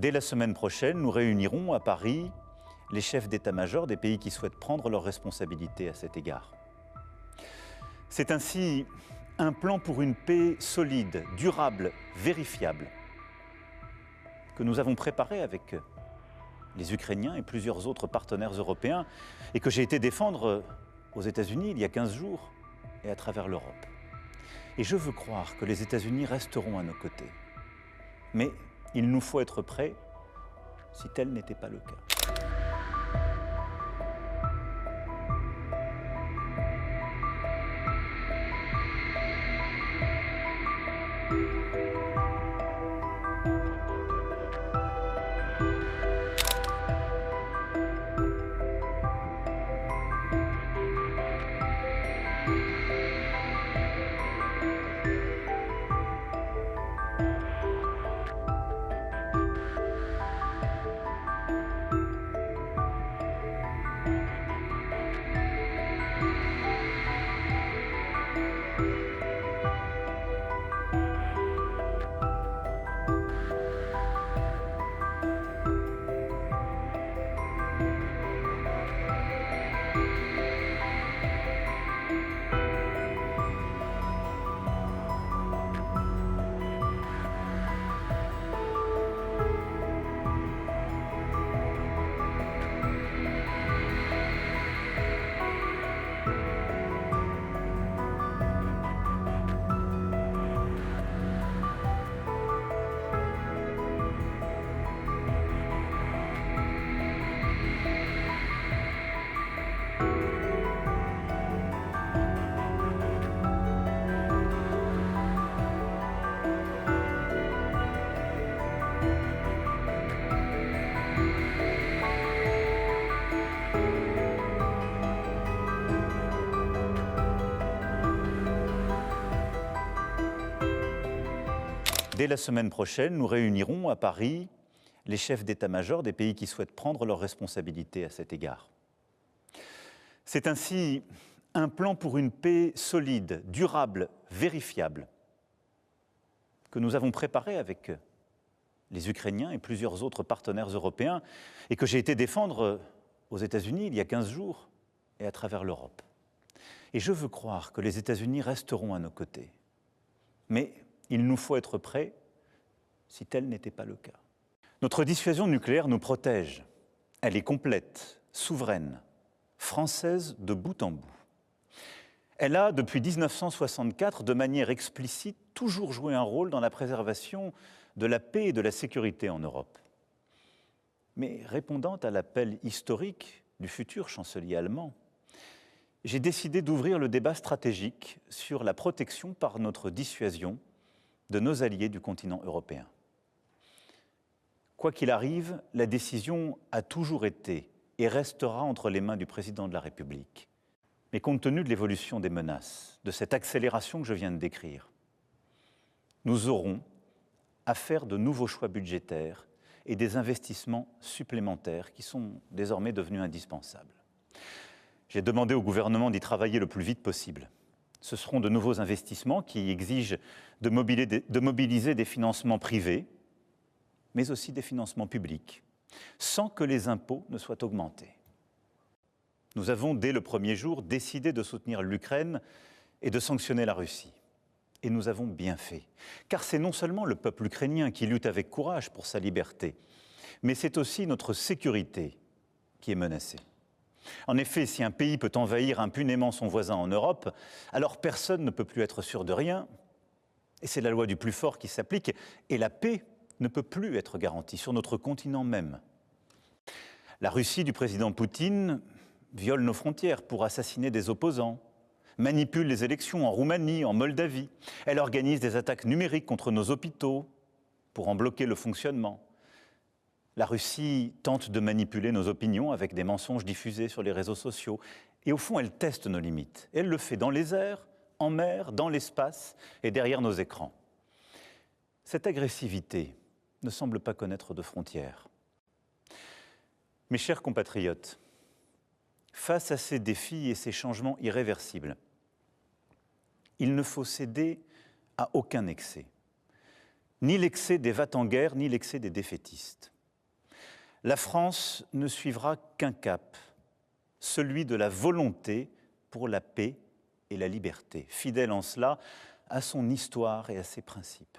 Dès la semaine prochaine, nous réunirons à Paris les chefs d'état-major des pays qui souhaitent prendre leurs responsabilités à cet égard. C'est ainsi un plan pour une paix solide, durable, vérifiable, que nous avons préparé avec les Ukrainiens et plusieurs autres partenaires européens et que j'ai été défendre aux États-Unis il y a 15 jours et à travers l'Europe. Et je veux croire que les États-Unis resteront à nos côtés. Mais il nous faut être prêts si tel n'était pas le cas. Dès la semaine prochaine, nous réunirons à Paris les chefs d'état-major des pays qui souhaitent prendre leurs responsabilités à cet égard. C'est ainsi un plan pour une paix solide, durable, vérifiable, que nous avons préparé avec les Ukrainiens et plusieurs autres partenaires européens et que j'ai été défendre aux États-Unis il y a 15 jours et à travers l'Europe. Et je veux croire que les États-Unis resteront à nos côtés. Mais il nous faut être prêts si tel n'était pas le cas. Notre dissuasion nucléaire nous protège. Elle est complète, souveraine, française de bout en bout. Elle a, depuis 1964, de manière explicite, toujours joué un rôle dans la préservation de la paix et de la sécurité en Europe. Mais répondant à l'appel historique du futur chancelier allemand, j'ai décidé d'ouvrir le débat stratégique sur la protection par notre dissuasion de nos alliés du continent européen. Quoi qu'il arrive, la décision a toujours été et restera entre les mains du président de la République. Mais compte tenu de l'évolution des menaces, de cette accélération que je viens de décrire, nous aurons à faire de nouveaux choix budgétaires et des investissements supplémentaires qui sont désormais devenus indispensables. J'ai demandé au gouvernement d'y travailler le plus vite possible. Ce seront de nouveaux investissements qui exigent de mobiliser des financements privés, mais aussi des financements publics, sans que les impôts ne soient augmentés. Nous avons, dès le premier jour, décidé de soutenir l'Ukraine et de sanctionner la Russie. Et nous avons bien fait, car c'est non seulement le peuple ukrainien qui lutte avec courage pour sa liberté, mais c'est aussi notre sécurité qui est menacée. En effet, si un pays peut envahir impunément son voisin en Europe, alors personne ne peut plus être sûr de rien, et c'est la loi du plus fort qui s'applique, et la paix ne peut plus être garantie sur notre continent même. La Russie du président Poutine viole nos frontières pour assassiner des opposants, manipule les élections en Roumanie, en Moldavie. Elle organise des attaques numériques contre nos hôpitaux pour en bloquer le fonctionnement. La Russie tente de manipuler nos opinions avec des mensonges diffusés sur les réseaux sociaux. Et au fond, elle teste nos limites. Elle le fait dans les airs, en mer, dans l'espace et derrière nos écrans. Cette agressivité ne semble pas connaître de frontières. Mes chers compatriotes, face à ces défis et ces changements irréversibles, il ne faut céder à aucun excès. Ni l'excès des va-t-en-guerre, ni l'excès des défaitistes. la France ne suivra qu'un cap, celui de la volonté pour la paix et la liberté, fidèle en cela à son histoire et à ses principes.